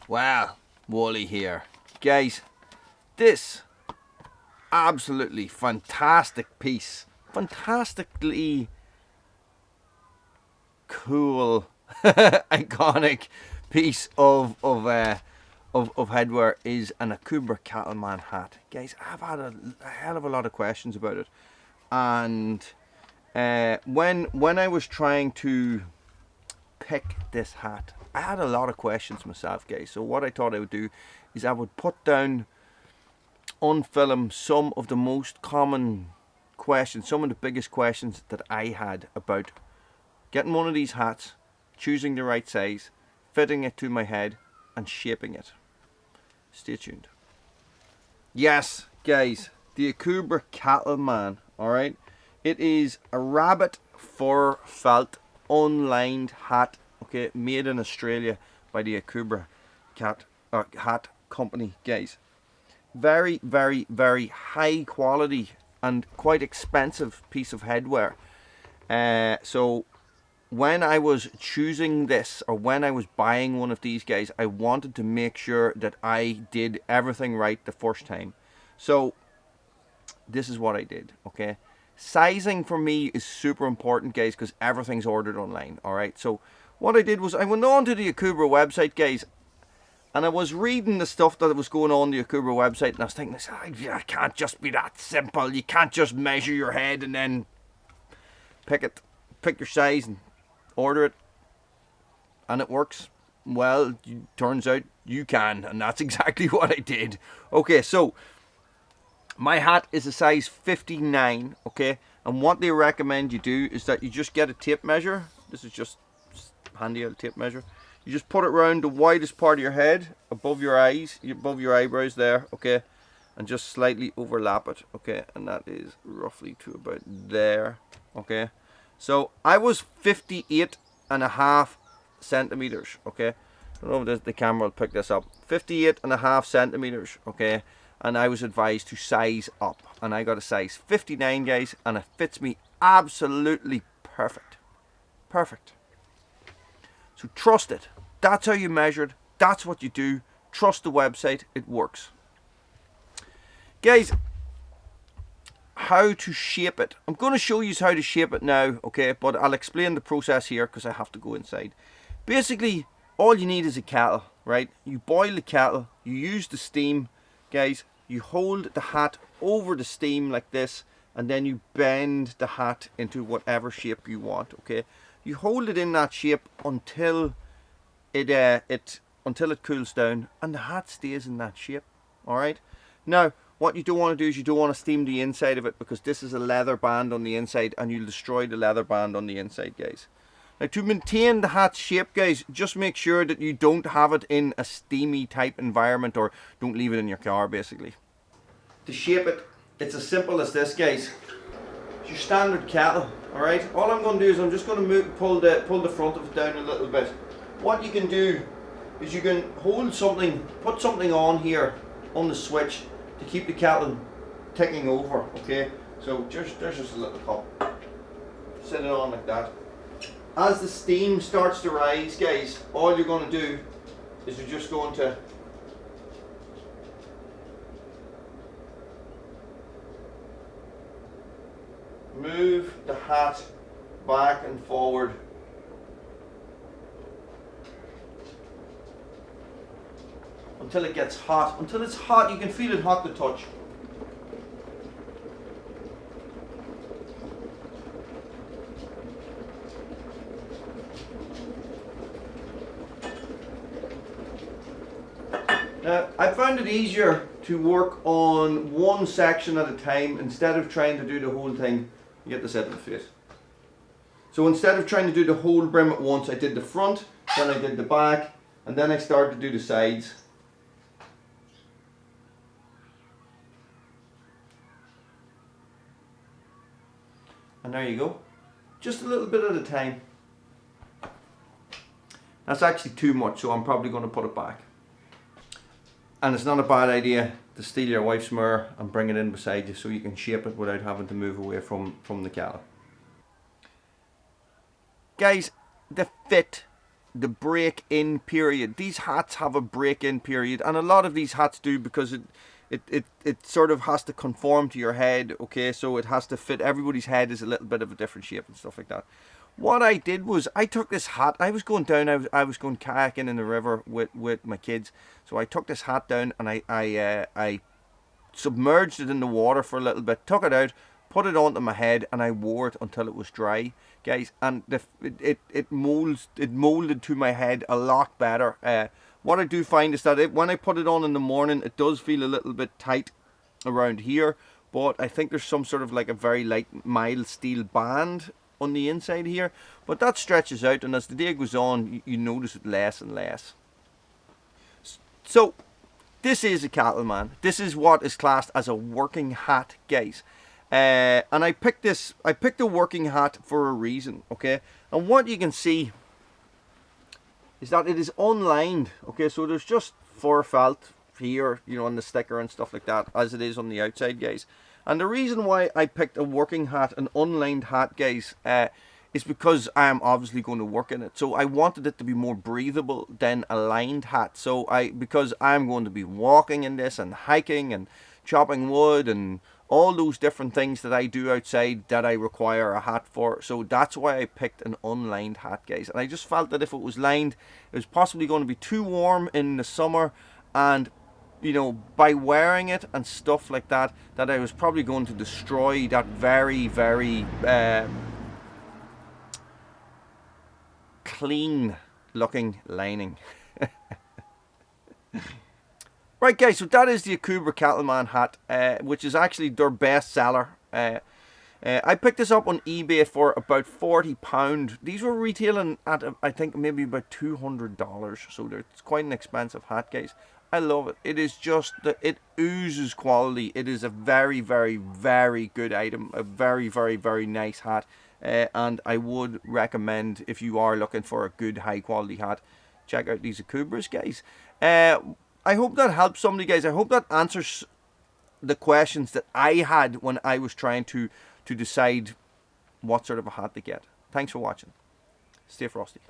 Well, Wally here. Guys, this absolutely fantastic piece, fantastically cool, iconic piece of headwear is an Akubra Cattleman hat. Guys, I've had a hell of a lot of questions about it, and when I was trying to pick this hat, I had a lot of questions myself, guys. So what I thought I would do is I would put down on film some of the most common questions, some of the biggest questions that I had about getting one of these hats, choosing the right size, fitting it to my head, and shaping it. Stay tuned. Yes, guys, the Akubra Cattleman, alright? It is a rabbit fur felt unlined hat, okay, made in Australia by the Akubra hat company, guys. Very, very, very high quality and quite expensive piece of headwear. So when I was choosing this, or when I was buying one of these, guys, I wanted to make sure that I did everything right the first time. So this is what I did, okay? Sizing for me is super important, guys, because everything's ordered online, alright? So what I did was I went on to the Akubra website, guys, and I was reading the stuff that was going on the Akubra website, and I was thinking, I can't just be that simple. You can't just measure your head and then pick your size and order it, and it works. Well, turns out you can, and that's exactly what I did. Okay, so my hat is a size 59, okay? And what they recommend you do is that you just get a tape measure. This is just handy, a tape measure. You just put it around the widest part of your head, above your eyes, above your eyebrows there, okay? And just slightly overlap it, okay? And that is roughly to about there, okay? So I was 58.5 centimeters, okay? I don't know if the camera will pick this up. 58.5 centimeters, okay? And I was advised to size up, and I got a size 59, guys, and it fits me absolutely perfect. Perfect. So trust it. That's how you measure it. That's what you do. Trust the website. It works. Guys, how to shape it. I'm going to show you how to shape it now, okay? But I'll explain the process here because I have to go inside. Basically, all you need is a kettle, right? You boil the kettle. You use the steam. Guys, you hold the hat over the steam like this, and then you bend the hat into whatever shape you want, okay? You hold it in that shape until it cools down, and the hat stays in that shape, all right? Now, what you don't want to do is you don't want to steam the inside of it, because this is a leather band on the inside, and you'll destroy the leather band on the inside, guys. Now, to maintain the hat's shape, guys, just make sure that you don't have it in a steamy type environment, or don't leave it in your car, basically. To shape it, it's as simple as this, guys. It's your standard kettle, alright? All I'm going to do is I'm just going to pull the front of it down a little bit. What you can do is you can hold something, put something on here, on the switch, to keep the kettle ticking over, okay? So there's just a little cup. Set it on like that. As the steam starts to rise, guys, all you're going to do is you're just going to move the hat back and forward until it gets hot. Until it's hot, you can feel it hot to touch. I found it easier to work on one section at a time instead of trying to do the whole thing. You get this out of the face. So instead of trying to do the whole brim at once, I did the front, then I did the back, and then I started to do the sides. And there you go. Just a little bit at a time. That's actually too much, so I'm probably going to put it back. And it's not a bad idea to steal your wife's mirror and bring it in beside you so you can shape it without having to move away from the kettle. Guys, the fit, the break-in period. These hats have a break-in period, and a lot of these hats do, because it sort of has to conform to your head, okay? So it has to fit. Everybody's head is a little bit of a different shape and stuff like that. What I did was I took this hat. I was going down. I was going kayaking in the river with my kids. So I took this hat down, and I submerged it in the water for a little bit. Took it out, put it onto my head, and I wore it until it was dry, guys. And it molded to my head a lot better. What I do find is that when I put it on in the morning, it does feel a little bit tight around here. But I think there's some sort of like a very light, mild steel band on the inside here, but that stretches out, and as the day goes on, you notice it less and less. So this is a cattleman. This is what is classed as a working hat, guys. And I picked the working hat for a reason, okay? And what you can see is that it is unlined, okay? So there's just fur felt here, you know, on the sticker and stuff like that, as it is on the outside, guys. And the reason why I picked a working hat, an unlined hat, guys, is because I am obviously going to work in it. So I wanted it to be more breathable than a lined hat. So because I'm going to be walking in this and hiking and chopping wood and all those different things that I do outside that I require a hat for. So that's why I picked an unlined hat, guys. And I just felt that if it was lined, it was possibly going to be too warm in the summer, and you know, by wearing it and stuff like that, that I was probably going to destroy that very, very clean looking lining. Right, guys, so that is the Akubra Cattleman hat, which is actually their best seller. I picked this up on eBay for about £40. These were retailing at, I think, maybe about $200. So it's quite an expensive hat, guys. I love it. It is just, it oozes quality. It is a very, very, very good item. A very, very, very nice hat. And I would recommend, if you are looking for a good, high quality hat, check out these Akubras, guys. I hope that helps somebody, guys. I hope that answers the questions that I had when I was trying to decide what sort of a hat to get. Thanks for watching. Stay frosty.